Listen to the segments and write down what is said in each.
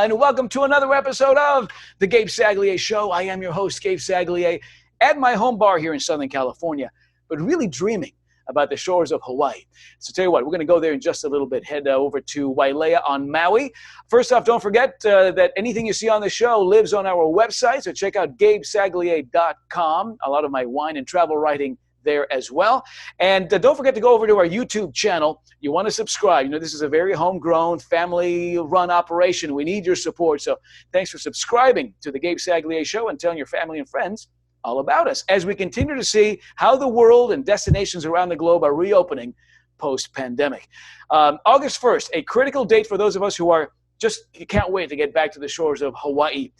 Aloha, and welcome to another episode of The Gabe Saglier Show. I am your host, Gabe Saglier, at my home bar here in Southern California, but really dreaming about the shores of Hawaii. So tell you what, we're going to go there in just a little bit. Head over to Wailea on Maui. First off, don't forget that anything you see on the show lives on our website, so check out GabeSaglier.com. A lot of my wine and travel writing there as well. And don't forget to go over to our YouTube channel. You want to subscribe. You know, this is a very homegrown, family-run operation. We need your support. So thanks for subscribing to The Gabe Saglier Show and telling your family and friends all about us as we continue to see how the world and destinations around the globe are reopening post-pandemic. August 1st, a critical date for those of us who are you can't wait to get back to the shores of Hawaii.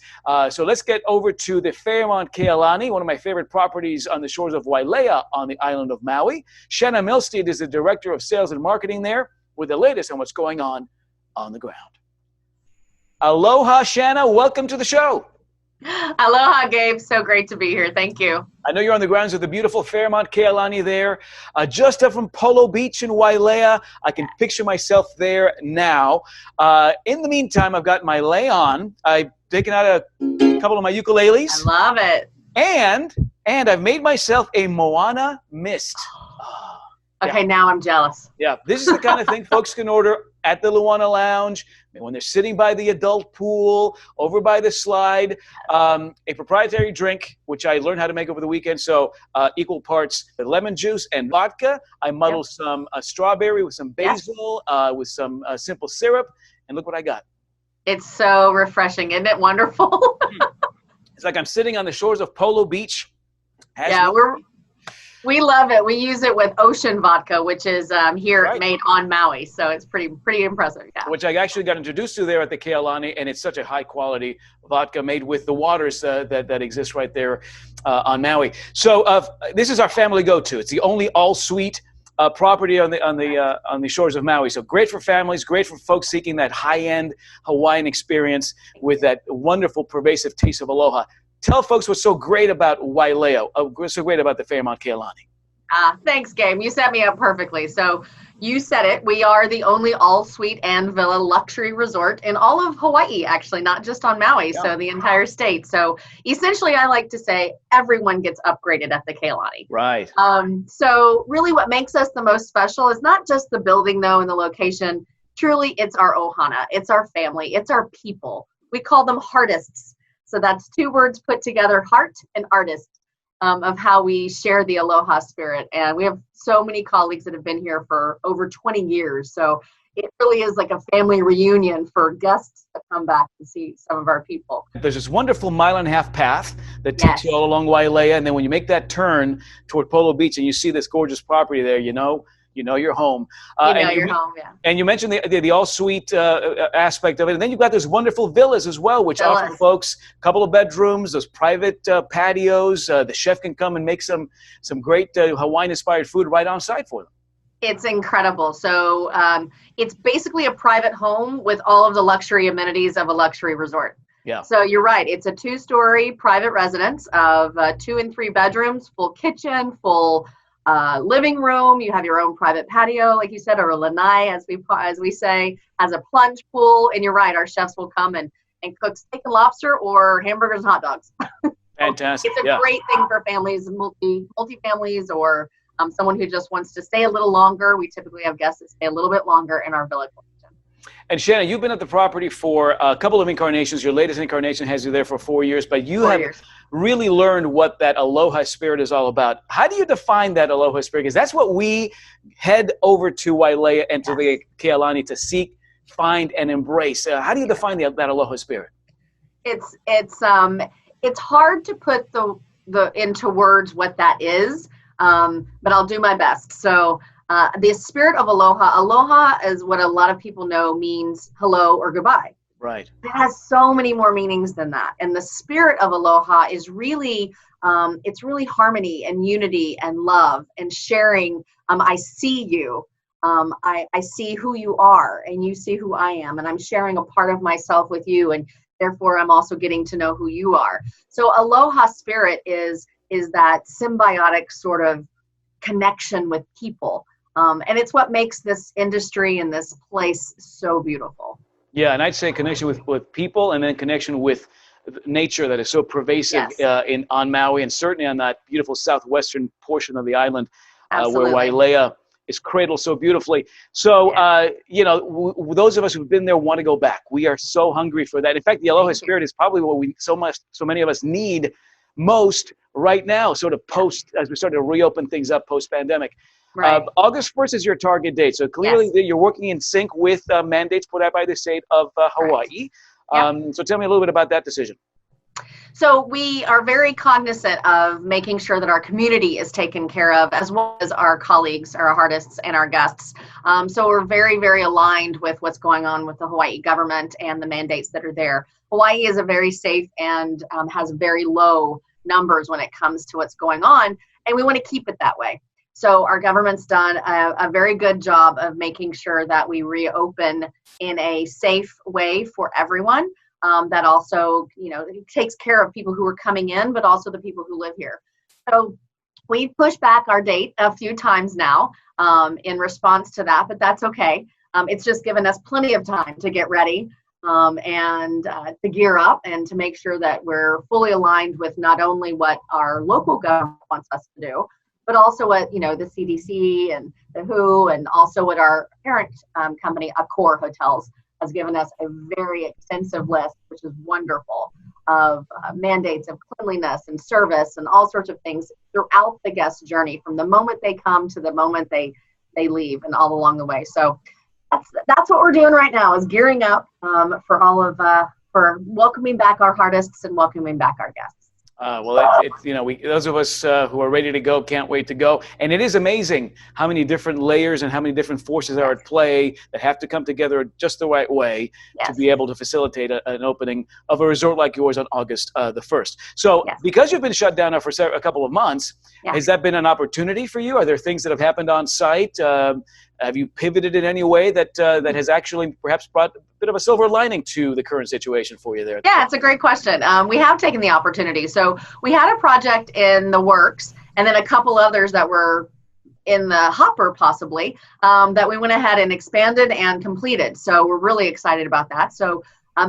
So let's get over to the Fairmont Ke Alani, one of my favorite properties on the shores of Wailea on the island of Maui. Shanna Milstead is the Director of Sales and Marketing there with the latest on what's going on the ground. Aloha, Shanna. Welcome to the show. Aloha, Gabe. So great to be here. Thank you. I know you're on the grounds of the beautiful Fairmont Ke Alani there, just up from Polo Beach in Wailea. I can picture myself there now. In the meantime, I've got my lei on. I've taken out a couple of my ukuleles. I love it. And I've made myself a Moana mist. Okay, yeah. Now I'm jealous. Yeah, this is the kind of thing folks can order at the Luana Lounge, when they're sitting by the adult pool, over by the slide. A proprietary drink, which I learned how to make over the weekend. So equal parts lemon juice and vodka. I muddled some strawberry with some basil, with some simple syrup. And look what I got. It's so refreshing. Isn't it wonderful? It's like I'm sitting on the shores of Polo Beach. We love it. We use it with ocean vodka, which is made on Maui. So it's pretty impressive. Yeah. Which I actually got introduced to there at the Ke Alani, and it's such a high quality vodka made with the waters that exist right there on Maui. So this is our family go-to. It's the only all-suite property on the shores of Maui. So great for families, great for folks seeking that high-end Hawaiian experience with that wonderful, pervasive taste of aloha. Tell folks what's so great about Wailea, what's so great about the Fairmont Ke Alani. Thanks, Gabe. You set me up perfectly. So you said it. We are the only all-suite and villa luxury resort in all of Hawaii, actually, not just on Maui, so the entire state. So essentially, I like to say everyone gets upgraded at the Ke Alani. Right. So really what makes us the most special is not just the building, though, and the location. Truly, it's our ohana. It's our family. It's our people. We call them heartists. So that's two words put together, heart and artist, of how we share the aloha spirit. And we have so many colleagues that have been here for over 20 years. So it really is like a family reunion for guests to come back and see some of our people. There's this wonderful 1.5 mile path that takes you all along Wailea. And then when you make that turn toward Polo Beach and you see this gorgeous property there, you know you're home. You're home, yeah. And you mentioned the all-suite aspect of it. And then you've got those wonderful villas as well, which offer folks a couple of bedrooms, those private patios. The chef can come and make some great Hawaiian-inspired food right on site for them. It's incredible. So it's basically a private home with all of the luxury amenities of a luxury resort. Yeah. So you're right. It's a 2-story private residence of 2 and 3 bedrooms, full kitchen, full living room. You have your own private patio, like you said, or a lanai, as we say, has a plunge pool. And you're right, our chefs will come and cook steak and lobster or hamburgers and hot dogs. Fantastic. It's a great thing for families, multi-families, or someone who just wants to stay a little longer. We typically have guests that stay a little bit longer in our villa collection. And Shanna, you've been at the property for a couple of incarnations. Your latest incarnation has you there for 4 years, but you have really learned what that aloha spirit is all about. How do you define that aloha spirit? Because that's what we head over to Wailea and to the Ke Alani to seek, find, and embrace. How do you define that aloha spirit? It's hard to put the into words what that is, but I'll do my best. So the spirit of aloha is what a lot of people know means hello or goodbye. Right. It has so many more meanings than that. And the spirit of aloha is really, it's really harmony and unity and love and sharing. I see you. I see who you are and you see who I am. And I'm sharing a part of myself with you. And therefore, I'm also getting to know who you are. So aloha spirit is that symbiotic sort of connection with people. And it's what makes this industry and this place so beautiful. Yeah, and I'd say connection with people, and then connection with nature that is so pervasive Yes. on Maui, and certainly on that beautiful southwestern portion of the island, where Absolutely. Wailea is cradled so beautifully. So, Yeah. those of us who've been there want to go back. We are so hungry for that. In fact, the Aloha Thank you. spirit is probably what so many of us need most right now, sort of as we start to reopen things up post-pandemic. Right. August 1st is your target date. So clearly Yes. you're working in sync with mandates put out by the state of Correct. Hawaii. Yep. So tell me a little bit about that decision. So we are very cognizant of making sure that our community is taken care of, as well as our colleagues, our artists, and our guests. So we're very, very aligned with what's going on with the Hawaii government and the mandates that are there. Hawaii is a very safe and has very low numbers when it comes to what's going on, and we want to keep it that way. So our government's done a very good job of making sure that we reopen in a safe way for everyone. That also, takes care of people who are coming in, but also the people who live here. So we've pushed back our date a few times now in response to that, but that's okay. It's just given us plenty of time to get ready and to gear up and to make sure that we're fully aligned with not only what our local government wants us to do, but also what, the CDC and the WHO, and also what our parent company, Accor Hotels, has given us a very extensive list, which is wonderful, of mandates of cleanliness and service and all sorts of things throughout the guest journey, from the moment they come to the moment they leave and all along the way. So that's what we're doing right now, is gearing up for welcoming back our artists and welcoming back our guests. Those of us who are ready to go can't wait to go. And it is amazing how many different layers and how many different forces are at play that have to come together just the right way to be able to facilitate an opening of a resort like yours on August the 1st. So because you've been shut down now for a couple of months, has that been an opportunity for you? Are there things that have happened on site? Have you pivoted in any way that has actually perhaps brought a bit of a silver lining to the current situation for you there? Yeah, it's a great question. We have taken the opportunity. So we had a project in the works, and then a couple others that were in the hopper possibly, that we went ahead and expanded and completed. So we're really excited about that. So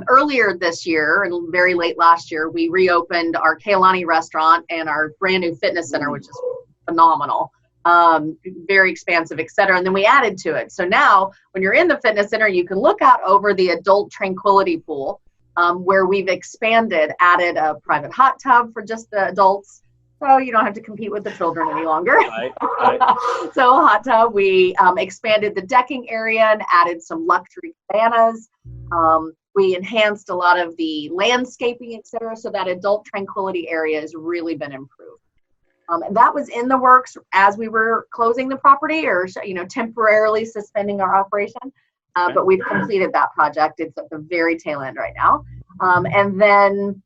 earlier this year, and very late last year, we reopened our Kealani restaurant and our brand new fitness center, which is phenomenal. Very expansive, et cetera. And then we added to it. So now when you're in the fitness center, you can look out over the adult tranquility pool, where we've added a private hot tub for just the adults. So you don't have to compete with the children any longer. Right. So a hot tub. We expanded the decking area and added some luxury cabanas. We enhanced a lot of the landscaping, et cetera. So that adult tranquility area has really been improved. And that was in the works as we were closing the property, or temporarily suspending our operation. But we've completed that project. It's at the very tail end right now. And then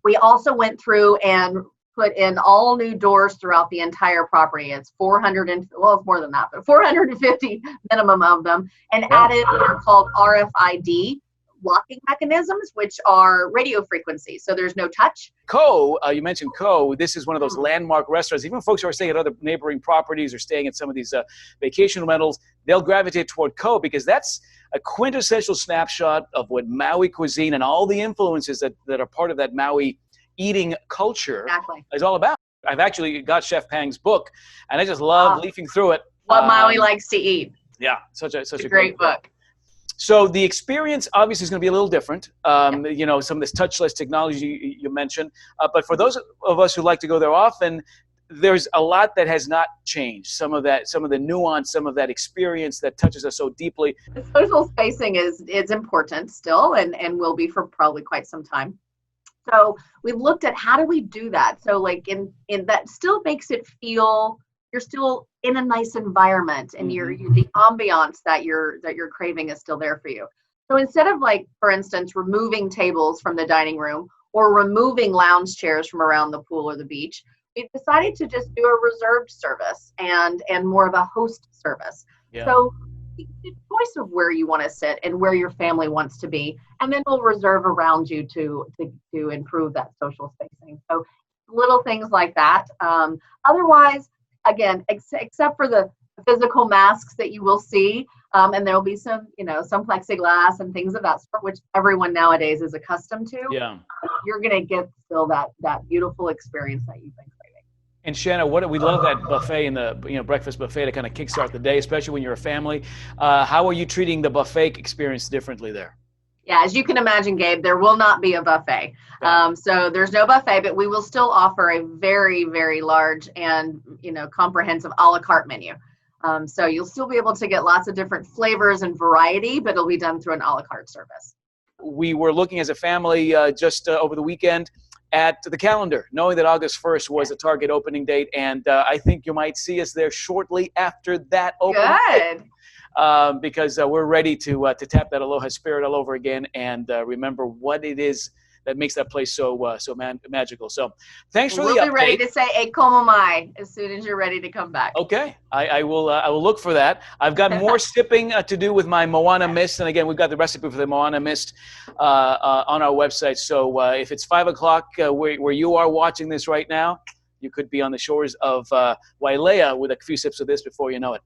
we also went through and put in all new doors throughout the entire property. It's 400 and it's more than that, but 450 minimum of them, and added what are called RFID locking mechanisms, which are radio frequency. So there's no touch. Ko, you mentioned Ko. This is one of those landmark restaurants. Even folks who are staying at other neighboring properties or staying at some of these vacation rentals, they'll gravitate toward Ko because that's a quintessential snapshot of what Maui cuisine and all the influences that are part of that Maui eating culture is all about. I've actually got Chef Pang's book, and I just love leafing through it. What Maui likes to eat. Yeah, such a great book. So the experience obviously is going to be a little different. Some of this touchless technology you mentioned, but for those of us who like to go there often, there's a lot that has not changed. Some of the nuance, some of that experience that touches us so deeply. The social spacing is important still, and will be for probably quite some time. So we've looked at how do we do that. So like in that still makes it feel you're still in a nice environment, and the ambiance that you're craving is still there for you. So instead of, like, for instance, removing tables from the dining room or removing lounge chairs from around the pool or the beach, we've decided to just do a reserved service and more of a host service. Yeah. So the choice of where you want to sit and where your family wants to be, and then we'll reserve around you to improve that social spacing. So little things like that. Otherwise, again, except for the physical masks that you will see, And there'll be some plexiglass and things of that sort, which everyone nowadays is accustomed to. Yeah. You're going to get still that beautiful experience that you've been craving. And Shanna, we love that buffet and the breakfast buffet to kind of kickstart the day, especially when you're a family. How are you treating the buffet experience differently there? Yeah, as you can imagine, Gabe, there will not be a buffet. So there's no buffet, but we will still offer a very, very large and comprehensive a la carte menu. So you'll still be able to get lots of different flavors and variety, but it'll be done through an a la carte service. We were looking as a family just over the weekend at the calendar, knowing that August 1st was a Target opening date, and I think you might see us there shortly after that opening date. Because we're ready to tap that Aloha spirit all over again and remember what it is that makes that place so magical. So thanks for the update. We'll be ready to say "E como mai" as soon as you're ready to come back. Okay, I will look for that. I've got more sipping to do with my Moana Mist, and again, we've got the recipe for the Moana Mist on our website. So if it's 5 o'clock where you are watching this right now, you could be on the shores of Wailea with a few sips of this before you know it.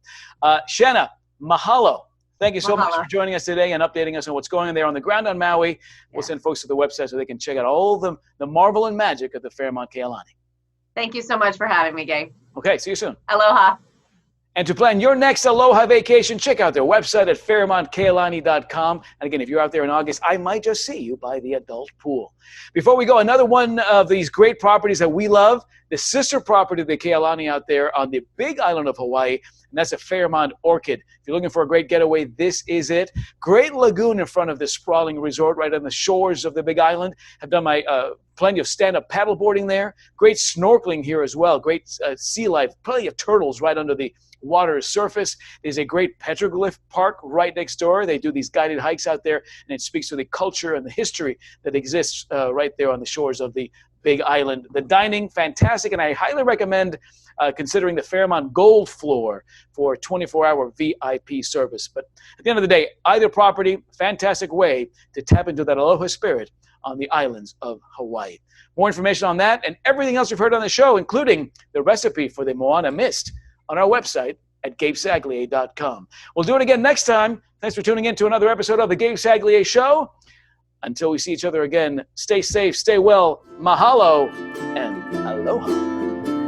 Shanna, mahalo. Thank you so much for joining us today and updating us on what's going on there on the ground on Maui. We'll send folks to the website so they can check out all the marvel and magic of the Fairmont Kea Lani. Thank you so much for having me, Gabe. Okay, see you soon. Aloha. And to plan your next Aloha vacation, check out their website at FairmontKealani.com. And again, if you're out there in August, I might just see you by the adult pool. Before we go, another one of these great properties that we love, the sister property of the Kea Lani out there on the big island of Hawaii, and that's a Fairmont Orchid. If you're looking for a great getaway, this is it. Great lagoon in front of this sprawling resort right on the shores of the big island. I've done my plenty of stand-up paddleboarding there. Great snorkeling here as well. Great sea life. Plenty of turtles right under the water's surface. There's a great petroglyph park right next door. They do these guided hikes out there, and it speaks to the culture and the history that exists right there on the shores of the big island. The dining, fantastic, and I highly recommend considering the Fairmont Gold Floor for 24-hour VIP service. But at the end of the day, either property, fantastic way to tap into that Aloha spirit on the islands of Hawaii. More information on that and everything else you've heard on the show, including the recipe for the Moana Mist, on our website at GabeSaglier.com. We'll do it again next time. Thanks for tuning in to another episode of The Gabe Saglier Show. Until we see each other again, stay safe, stay well, mahalo, and aloha.